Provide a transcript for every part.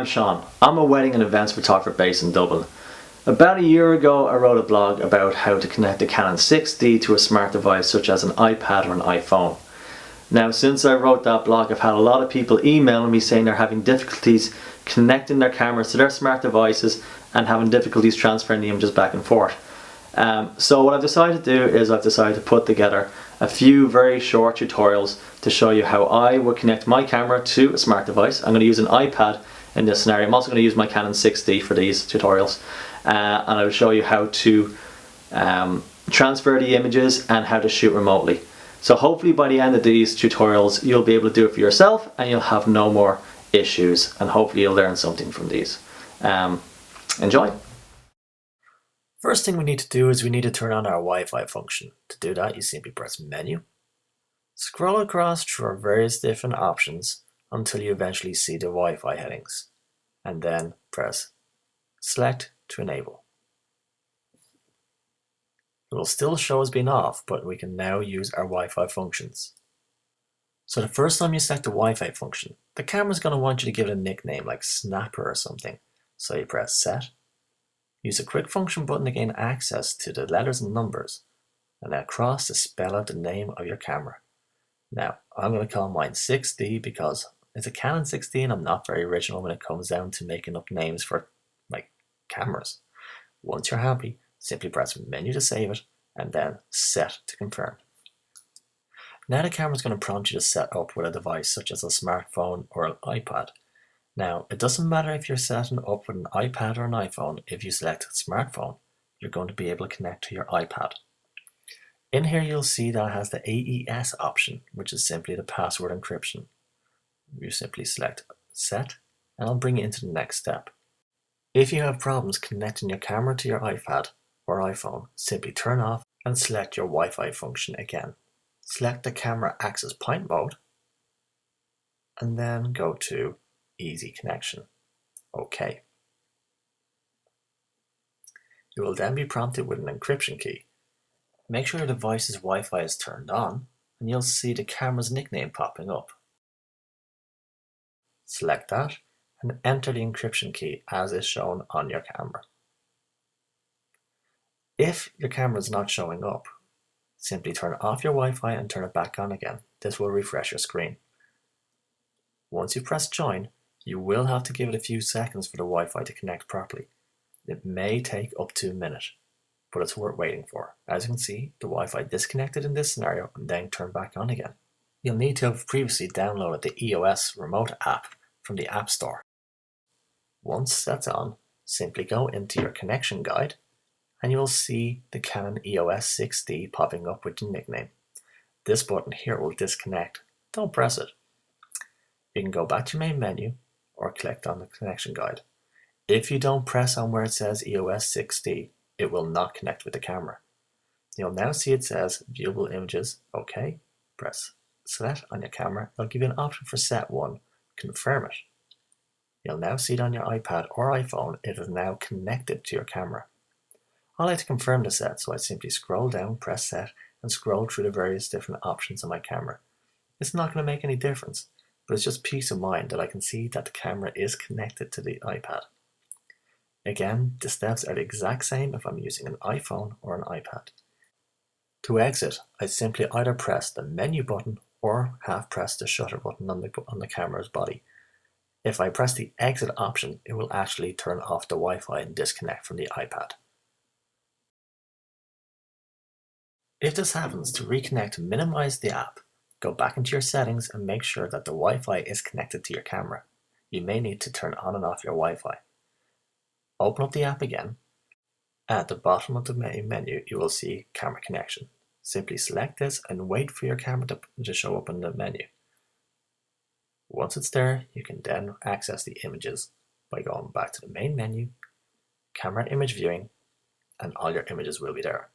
I'm Sean. I'm a wedding and events photographer based in Dublin. About a year ago I wrote a blog about how to connect a Canon 6D to a smart device such as an iPad or an iPhone. Now since I wrote that blog I've had a lot of people emailing me saying they're having difficulties connecting their cameras to their smart devices and having difficulties transferring the images back and forth. So what I've decided to do is I've decided to put together a few very short tutorials to show you how I would connect my camera to a smart device. I'm going to use an iPad in this scenario. I'm also going to use my Canon 6D for these tutorials, and I will show you how to transfer the images and how to shoot remotely. So hopefully by the end of these tutorials you'll be able to do it for yourself and you'll have no more issues, and hopefully you'll learn something from these. Enjoy! First thing we need to do is we need to turn on our Wi-Fi function. To do that, you simply press Menu, scroll across through our various different options until you eventually see the Wi-Fi headings, and then press Select to enable. It will still show as being off, but we can now use our Wi-Fi functions. So the first time you select the Wi-Fi function, the camera's going to want you to give it a nickname like Snapper or something. So you press Set. Use the quick function button to gain access to the letters and numbers, and then cross to spell out the name of your camera. Now, I'm going to call mine 6D because it's a Canon 6D and I'm not very original when it comes down to making up names for cameras. Once you're happy, simply press Menu to save it and then Set to confirm. Now the camera's going to prompt you to set up with a device such as a smartphone or an iPad. Now, it doesn't matter if you're setting up with an iPad or an iPhone. If you select smartphone, you're going to be able to connect to your iPad. In here you'll see that it has the AES option, which is simply the password encryption. You simply select Set and I'll bring you into the next step. If you have problems connecting your camera to your iPad or iPhone, simply turn off and select your Wi-Fi function again. Select the camera access point mode and then go to Easy Connection. OK. You will then be prompted with an encryption key. Make sure your device's Wi-Fi is turned on and you'll see the camera's nickname popping up. Select that and enter the encryption key as is shown on your camera. If your camera is not showing up, simply turn off your Wi-Fi and turn it back on again. This will refresh your screen. Once you press join, you will have to give it a few seconds for the Wi-Fi to connect properly. It may take up to a minute, but it's worth waiting for. As you can see, the Wi-Fi disconnected in this scenario and then turned back on again. You'll need to have previously downloaded the EOS remote app from the App Store. Once that's on, simply go into your connection guide and you will see the Canon EOS 6D popping up with your nickname. This button here will disconnect. Don't press it. You can go back to your main menu or click on the connection guide. If you don't press on where it says EOS 6D, it will not connect with the camera. You'll now see it says viewable images. OK. Press Select on your camera. It'll give you an option for Set 1. Confirm it. You'll now see it on your iPad or iPhone. It is now connected to your camera. I like to confirm the set, so I simply scroll down, press Set, and scroll through the various different options on my camera. It's not going to make any difference, but it's just peace of mind that I can see that the camera is connected to the iPad. Again, the steps are the exact same if I'm using an iPhone or an iPad. To exit, I simply either press the menu button or half press the shutter button on the camera's body. If I press the exit option, it will actually turn off the Wi-Fi and disconnect from the iPad. If this happens, to reconnect and minimize the app, go back into your settings and make sure that the Wi-Fi is connected to your camera. You may need to turn on and off your Wi-Fi. Open up the app again. At the bottom of the main menu, you will see camera connection. Simply select this and wait for your camera to show up in the menu. Once it's there, you can then access the images by going back to the main menu, camera image viewing, and all your images will be there.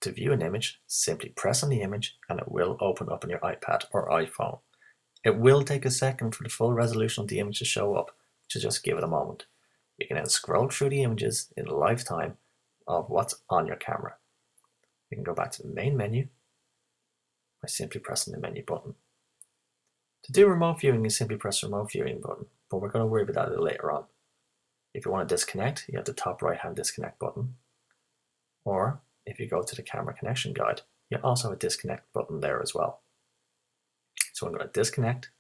To view an image, simply press on the image and it will open up on your iPad or iPhone. It will take a second for the full resolution of the image to show up, so just give it a moment. You can then scroll through the images in lifetime of what's on your camera. You can go back to the main menu by simply pressing the menu button. To do remote viewing, you simply press the remote viewing button, but we're going to worry about that a little later on. If you want to disconnect, you have the top right hand disconnect button, or if you go to the camera connection guide, you also have a disconnect button there as well. So I'm going to disconnect.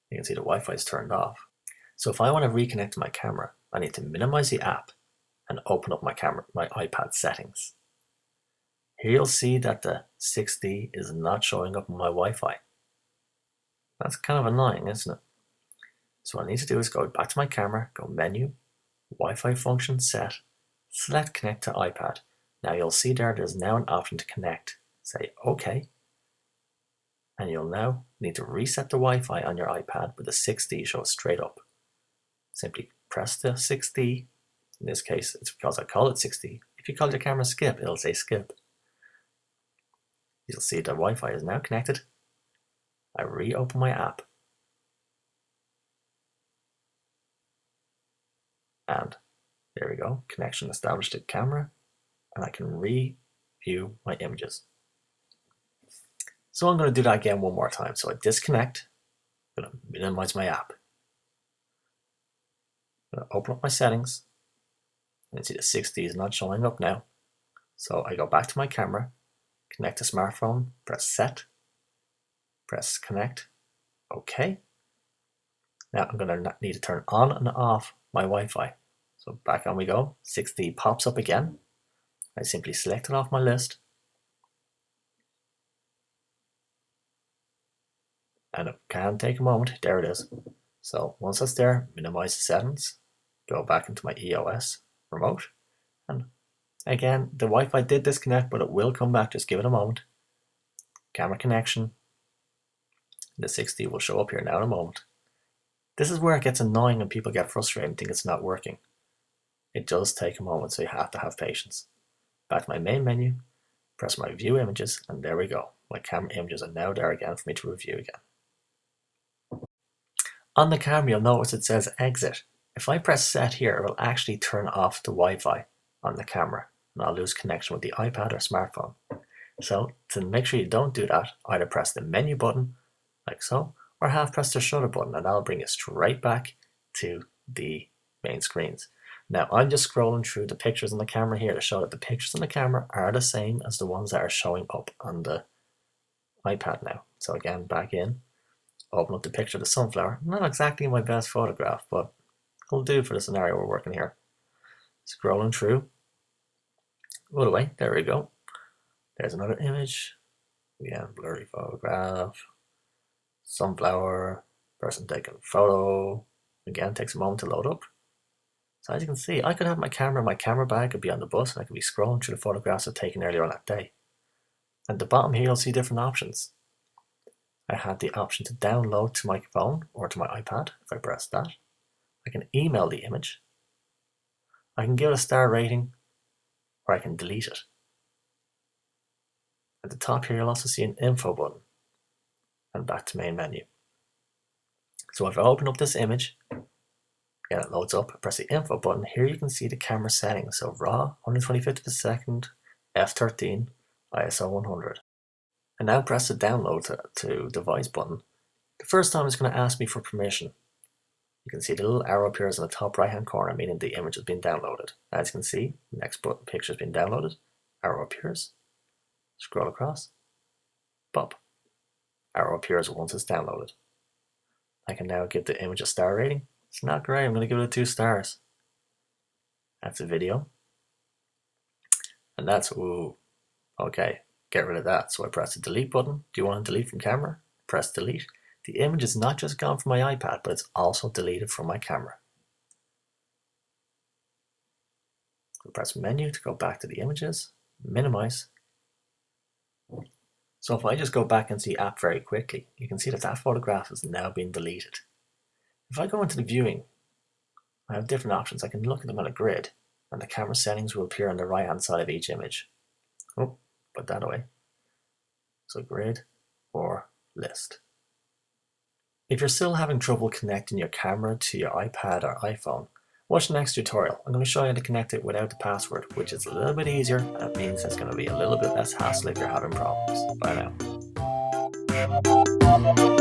You can see the Wi-Fi is turned off. So if I want to reconnect to my camera, I need to minimize the app and open up my iPad settings. Here you'll see that the 6D is not showing up on my Wi-Fi. That's kind of annoying, isn't it? So what I need to do is go back to my camera, go Menu, Wi-Fi function set, select Connect to iPad. Now you'll see there's now an option to connect. Say OK. And you'll now need to reset the Wi-Fi on your iPad with the 6D show straight up. Simply press the 6D. In this case, it's because I call it 6D. If you call your camera skip, it'll say skip. You'll see the Wi-Fi is now connected. I reopen my app. And there we go, connection established to camera, and I can review my images. So I'm going to do that again one more time. So I disconnect, I'm going to minimize my app. I'm going to open up my settings, and see the 6D is not showing up now. So I go back to my camera, connect to smartphone, press set, press connect, OK. Now I'm going to need to turn on and off my Wi-Fi. So back on we go, 6D pops up again. I simply select it off my list. And it can take a moment, there it is. So once that's there, minimize the settings, go back into my EOS remote. And again, the Wi-Fi did disconnect, but it will come back, just give it a moment. Camera connection. The 6D will show up here now in a moment. This is where it gets annoying and people get frustrated and think it's not working. It does take a moment, so you have to have patience. Back to my main menu, press my view images, and there we go. My camera images are now there again for me to review again. On the camera, you'll notice it says exit. If I press set here, it will actually turn off the Wi-Fi on the camera, and I'll lose connection with the iPad or smartphone. So to make sure you don't do that, either press the menu button, like so, or half press the shutter button, and that'll bring you straight back to the main screens. Now I'm just scrolling through the pictures on the camera here to show that the pictures on the camera are the same as the ones that are showing up on the iPad now. So again, back in, open up the picture of the sunflower. Not exactly my best photograph, but it'll do for the scenario we're working here. Scrolling through, all the way, there we go. There's another image. Again, blurry photograph. Sunflower, person taking a photo. Again, takes a moment to load up. So as you can see, I could have my camera bag could be on the bus, and I could be scrolling through the photographs I've taken earlier on that day. At the bottom here, you'll see different options. I have the option to download to my phone or to my iPad. If I press that, I can email the image. I can give it a star rating, or I can delete it. At the top here, you'll also see an info button, and back to main menu. So if I open up this image, again, it loads up, press the info button. Here you can see the camera settings. So RAW, 125th of a second, f13, ISO 100. And now press the download to device button. The first time it's going to ask me for permission. You can see the little arrow appears in the top right hand corner, meaning the image has been downloaded. As you can see, the next button, picture has been downloaded. Arrow appears. Scroll across. Pop. Arrow appears once it's downloaded. I can now give the image a star rating. It's not great, I'm going to give it 2 stars. That's a video. And that's, ooh, okay, get rid of that. So I press the delete button. Do you want to delete from camera? Press delete. The image is not just gone from my iPad, but it's also deleted from my camera. So press menu to go back to the images, minimize. So if I just go back into the app very quickly, you can see that that photograph has now been deleted. If I go into the viewing, I have different options. I can look at them on a grid, and the camera settings will appear on the right hand side of each image. Oh, put that away. So grid or list. If you're still having trouble connecting your camera to your iPad or iPhone, watch the next tutorial. I'm going to show you how to connect it without the password, which is a little bit easier, and it means it's going to be a little bit less hassle if you're having problems. Bye now.